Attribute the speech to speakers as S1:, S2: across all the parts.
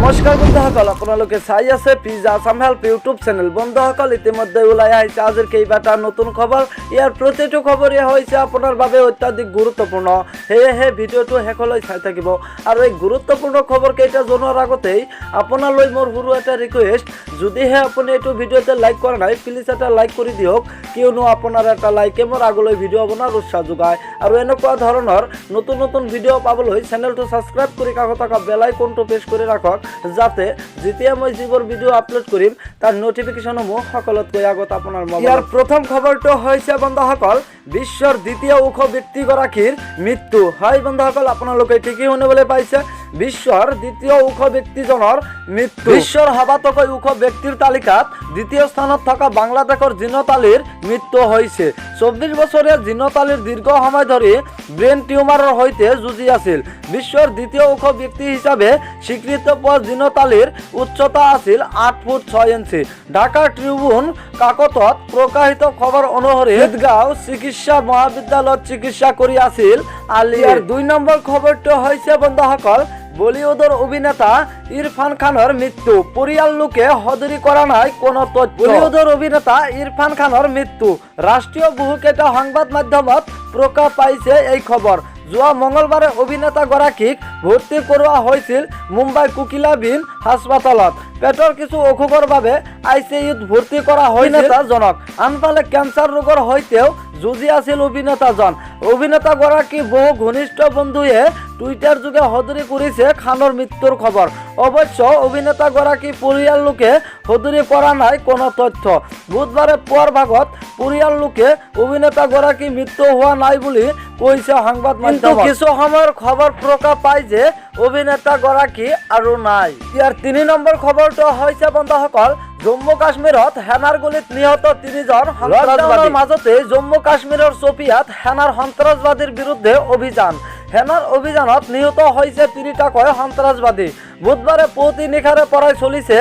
S1: নমস্কাৰ বন্ধুসকল, আপোনালোকে চাই আছে pizza Assam help YouTube channel. বন্ধুসকল, ইতিমধ্যে ওলাই আহিছে আজিৰ কেইবাটা নতুন খবৰ। ইয়াৰ প্ৰতিটো খবৰে হৈছে আপোনাৰ বাবে অত্যাধিক গুৰুত্বপূৰ্ণ, সেয়েহে ভিডিঅ'টো শেষলৈ চাই থাকিব। আৰু এই গুৰুত্বপূৰ্ণ খবৰকেইটা জনোৱাৰ আগতেই আপোনালৈ মোৰ সৰু এটা ৰিকুৱেষ্ট, যদিহে আপুনি এইটো ভিডিঅ'তে লাইক কৰা নাই প্লিজ এটা লাইক কৰি দিয়ক, কিয়নো আপোনাৰ এটা লাইকে মোৰ আগলৈ ভিডিঅ' বনোৱাৰ উৎসাহ যোগায়। আৰু এনেকুৱা ধৰণৰ নতুন নতুন ভিডিঅ' পাবলৈ চেনেলটো ছাবস্ক্ৰাইব কৰি কাষত থকা বেল আইকনটো প্ৰেছ কৰি ৰাখক, যাতে যেতিয়া মই যিবোৰ ভিডিঅ' আপলোড কৰিম তাৰ নটিফিকেশ্যনসমূহ সকলোতকৈ আগত আপোনাৰ মোবাইলত। ইয়াৰ প্ৰথম খবৰটো হৈছে বন্ধুসকল, বিশ্বৰ দ্বিতীয় ওখ ব্যক্তিগৰাকীৰ মৃত্যু। হয় বন্ধুসকল, আপোনালোকে ঠিকেই শুনিবলৈ পাইছে, বিশ্বৰ দ্বিতীয় ওখ ব্যক্তিজনৰ মৃত্যু। বিশ্বৰ সবাতোকৈ ওখ ব্যক্তিৰ তালিকাত দ্বিতীয় স্থানত থকা বাংলাদেশৰ জিনত আলীৰ মৃত্যু হৈছে। 24 বছৰীয়া জিনত আলীৰ দীৰ্ঘ সময় ধৰি ব্ৰেইন টিউমাৰৰ সৈতে যুঁজি আছিল। বিশ্বৰ দ্বিতীয় ওখ ব্যক্তি হিচাপে স্বীকৃতি পোৱা জিনত আলীৰ উচ্চতা আছিল 8 ফুট 6 ইঞ্চি। ঢাকা ট্ৰিবিউন কাকতত প্ৰকাশিত খবৰ অনুসৰি ঈদগাঁও চিকিৎসা মহাবিদ্যালয়ত চিকিৎসা কৰি আছিল আলী। ইয়াৰ 2 নম্বৰ খবৰটো হৈছে বন্ধুসকল, বলিউডৰ অভিনেতা ইৰফান খানৰ মৃত্যু। পৰিয়াল লোকে সদৰি কৰা নাই কোনো তথ্য। বলিউডৰ অভিনেতা ইৰফান খানৰ মৃত্যু। ৰাষ্ট্ৰীয় বহুকেইটা সংবাদ মাধ্যমত প্ৰকাশ পাইছে এই খবৰ। যোৱা মঙলবাৰে অভিনেতাগৰাকীক ভৰ্তি কৰোৱা হৈছিল মুম্বাই কোকিলাবিন হাস্পাতালত। পেটৰ কিছু অসুখৰ বাবে ICUত ভৰ্তি কৰা হৈছিল অভিনেতাজনক। আনফালে কেঞ্চাৰ ৰোগৰ সৈতেও যুঁজি আছিল অভিনেতাজন। অভিনেতাগৰাকী বহু ঘনিষ্ঠ বন্ধুৱে টুইটাৰ যোগে সদৰি কৰিছে খানৰ মৃত্যুৰ খবৰ। অৱশ্য অভিনেতাগৰাকী পৰিয়াল লোকে সদৰি কৰা নাই কোনো তথ্য। বুধবাৰে পুৱাৰ ভাগত পৰিয়াল লোকে অভিনেতাগৰাকী মৃত্যু হোৱা নাই বুলি কৈছে সংবাদ মাধ্যমত। কিছু সময়ৰ খবৰ প্ৰকাশ পায় যে অভিনেতাগৰাকী আৰু নাই। ইয়াৰ 3 নম্বৰ খবৰটো হৈছে বন্ধুসকল, জম্মু কাশ্মীৰত সেনাৰ গুলীত নিহত 3জন সন্ত্ৰাসবাদীৰ মাজতে জম্মু কাশ্মীৰৰ চপিয়াত সেনাৰ সন্ত্ৰাসবাদীৰ বিৰুদ্ধে অভিযান। সেনাৰ অভিযানত নিহত হৈছে 3টাকৈ সন্ত্ৰাসবাদী। বুধবাৰে পুৱতি নিশাৰে পৰাই চলিছে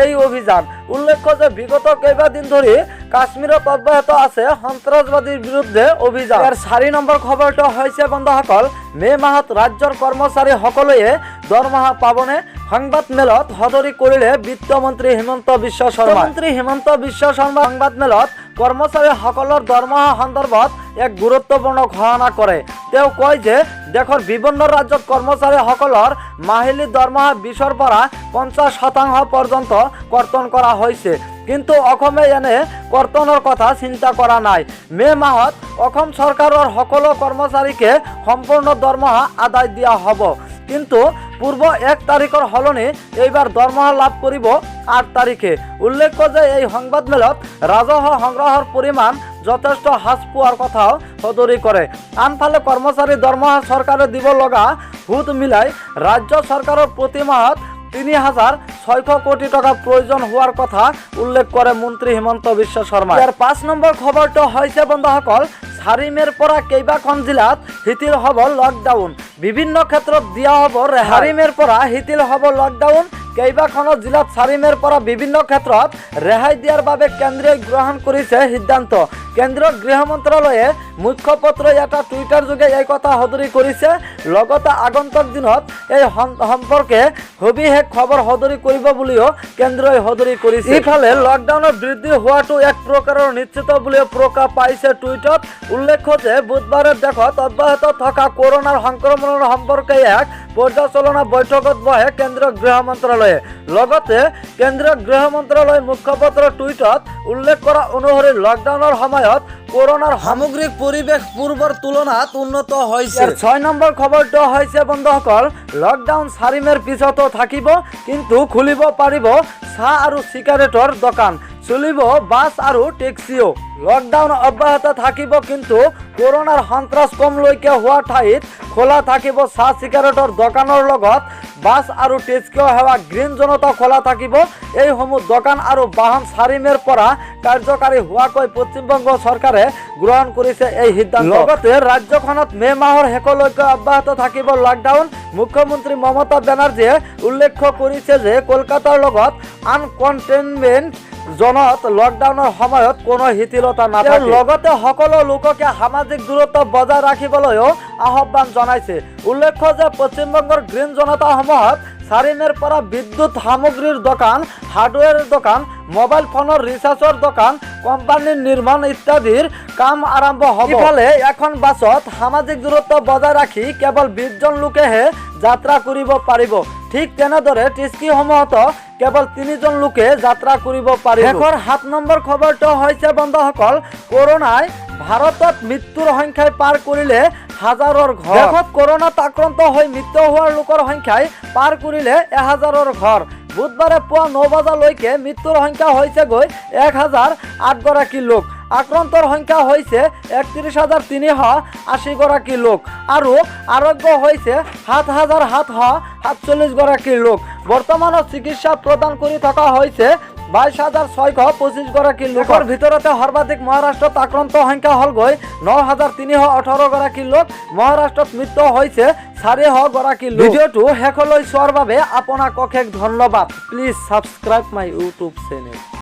S1: এই অভিযান। উল্লেখ্য যে বিগত কেইবাদিন ধৰি কাশ্মীৰত অব্যাহত আছে সন্ত্ৰাসবাদীৰ বিৰুদ্ধে অভিযান। ইয়াৰ 4 নম্বৰ খবৰটো হৈছে বন্ধুসকল, মে' মাহত ৰাজ্যৰ কৰ্মচাৰীসকলে দৰমহা পাবনে? সংবাদ মেলত সদৰি কৰিলে বিত্তমন্ত্ৰী হিমন্ত বিশ্ব শৰ্মা। হিমন্ত বিশ্ব শৰ্মা সংবাদ মেলত কৰ্মচাৰীসকলৰ দৰমহা সন্দৰ্ভত এক গুৰুত্বপূৰ্ণ ঘোষণা কৰে। তেওঁ কয় যে দেশৰ বিভিন্ন ৰাজ্যত কৰ্মচাৰীসকলৰ মাহিলী দৰমহা 20ৰ পৰা 50% পৰ্যন্ত কৰ্তন কৰা হৈছে, কিন্তু অসমে এনে কৰ্তনৰ কথা চিন্তা কৰা নাই। মে' মাহত অসম চৰকাৰৰ সকলো কৰ্মচাৰীকে সম্পূৰ্ণ দৰমহা আদায় দিয়া হ'ব, কিন্তু পূৰ্ব 1 তাৰিখৰ সলনি এইবাৰ দৰমহা লাভ কৰিব 8 তাৰিখে। উল্লেখ্য যে এই সংবাদ মেলত ৰাজহ সংগ্ৰহৰ পৰিমাণ যথেষ্ট হ্ৰাস পোৱাৰ কথাও সদৰি কৰে। আনফালে কৰ্মচাৰী দৰমহা চৰকাৰে দিব লগা সুদ মিলাই ৰাজ্য চৰকাৰৰ প্ৰতি মাহত 3,600 কোটি টকা প্ৰয়োজন হোৱাৰ কথা উল্লেখ কৰে মন্ত্ৰী হিমন্ত বিশ্ব শৰ্মা। ইয়াৰ 5 নম্বৰ খবৰটো হৈছে বন্ধুসকল, 4 মে'ৰ পৰা কেইবাখন জিলাত শিথিল হ'ব লকডাউন। বিভিন্ন ক্ষেত্ৰত দিয়া হ'ব ৰেহাই। 4 মে'ৰ পৰা শিথিল হ'ব লকডাউন। কেইবাখনো জিলাত 4 মে'ৰ পৰা বিভিন্ন ক্ষেত্ৰত ৰেহাই দিয়াৰ বাবে কেন্দ্ৰই গ্ৰহণ কৰিছে সিদ্ধান্ত। কেন্দ্ৰীয় গৃহ মন্ত্ৰালয়ে মুখপাত্ৰ এটা টুইটাৰ যোগে এই কথা সদৰি কৰিছে। লগতে আগন্তুক দিনত এই সম্পৰ্কে সবিশেষ খবৰ সদৰি কৰিব বুলিও কেন্দ্ৰই সদৰি কৰিছে। ইফালে লকডাউনৰ বৃদ্ধি হোৱাটো এক প্ৰকাৰৰ নিশ্চিত বুলিও প্ৰকাশ পাইছে টুইটত। উল্লেখ্য যে বুধবাৰে দেশত অব্যাহত থকা কৰোনাৰ সংক্ৰমণৰ সম্পৰ্কে এক পৰ্যালোচনা বৈঠকত বহে কেন্দ্ৰীয় গৃহ মন্ত্ৰালয়ে। লগতে কেন্দ্ৰীয় গৃহ মন্ত্ৰালয়ৰ মুখপাত্ৰ টুইটত উল্লেখ কৰা অনুসৰি লকডাউনৰ সময়ত কৰোনাৰ সামগ্ৰিক পৰিৱেশ পূৰ্বৰ তুলনাত উন্নত হৈছে। 6 নম্বৰ খবৰটো হৈছে বন্ধুসকল, লকডাউন 4 মে'ৰ পিছতো থাকিব, কিন্তু খুলিব পাৰিব চাহ আৰু চিগাৰেটৰ দোকান, চলিব বাছ আৰু টেক্সিও। লকডাউন অব্যাহত থাকিব, কিন্তু কৰোনাৰ সন্ত্ৰাস কমলৈকে হোৱা ঠাইত খোলা থাকিব চাহ চিগাৰেটৰ দোকানৰ লগত বাছ আৰু টেক্সি সেৱা। গ্ৰীণ জোনতো খোলা থাকিব। এইসমূহ দোকান আৰু বাহন 4 মে'ৰ পৰা কাৰ্যকাৰী হোৱাকৈ পশ্চিমবংগ চৰকাৰে গ্ৰহণ কৰিছে এই সিদ্ধান্ত। লগতে ৰাজ্যখনত মে' মাহৰ শেষলৈকে অব্যাহত থাকিব লকডাউন। মুখ্যমন্ত্ৰী মমতা বেনাৰ্জীয়ে উল্লেখ কৰিছে যে কলকাতাৰ লগত আনকণ্টেইনমেণ্ট জনত লকডাউনৰ সময়ত কোনো শিথিলতা নাথাকে। লগতে সকলো লোককে সামাজিক দূৰত্ব বজাই ৰাখিবলৈও আহ্বান জনাইছে। উল্লেখ্য যে পশ্চিমবংগৰ গ্ৰীণ জনতাসমূহত 4 মেৰ পৰা বিদ্যুৎ সামগ্ৰীৰ দোকান, হাৰ্ডৱেৰ দোকান, মোবাইল ফোনৰ ৰিচাৰ্জৰ দোকান, কোম্পানীৰ নিৰ্মাণ ইত্যাদিৰ কাম আৰম্ভ হ'ব। ইফালে এখন বাছত সামাজিক দূৰত্ব বজাই ৰাখি কেৱল 20 জন লোকেহে যাত্ৰা কৰিব পাৰিব। ঠিক তেনেদৰে টিস্কিসমূহতো কেৱল 3 জন লোকে যাত্ৰা কৰিব পাৰিব। শেষৰ 7 নম্বৰ খবৰটো হৈছে বন্ধুসকল, কৰোনাই ভাৰতত মৃত্যুৰ সংখ্যাই পাৰ কৰিলে হাজাৰৰ ঘৰ। দেশত কৰোনাত আক্ৰান্ত হৈ মৃত্যু হোৱাৰ লোকৰ সংখ্যাই পাৰ কৰিলে 1000ৰ ঘৰ। বুধবাৰে পুৱা 9 বজালৈকে মৃত্যুৰ সংখ্যা হৈছে গৈ 1008 গৰাকী লোক। আক্ৰান্তৰ সংখ্যা হৈছে 31,380 গৰাকী লোক আৰু আৰোগ্য হৈছে 7,747 গৰাকী লোক। বৰ্তমানত চিকিৎসা প্ৰদান কৰি থকা হৈছে 22,625 গৰাকী লোকৰ ভিতৰতে সৰ্বাধিক মহাৰাষ্ট্ৰত আক্ৰান্ত সংখ্যা হ'ল গৈ 9,318 গৰাকী লোক। মহাৰাষ্ট্ৰত মৃত্যু হৈছে 400 গৰাকী লোক। ভিডিঅ'টো শেষলৈ চোৱাৰ বাবে আপোনাক অশেষ ধন্যবাদ। Please subscribe my YouTube channel.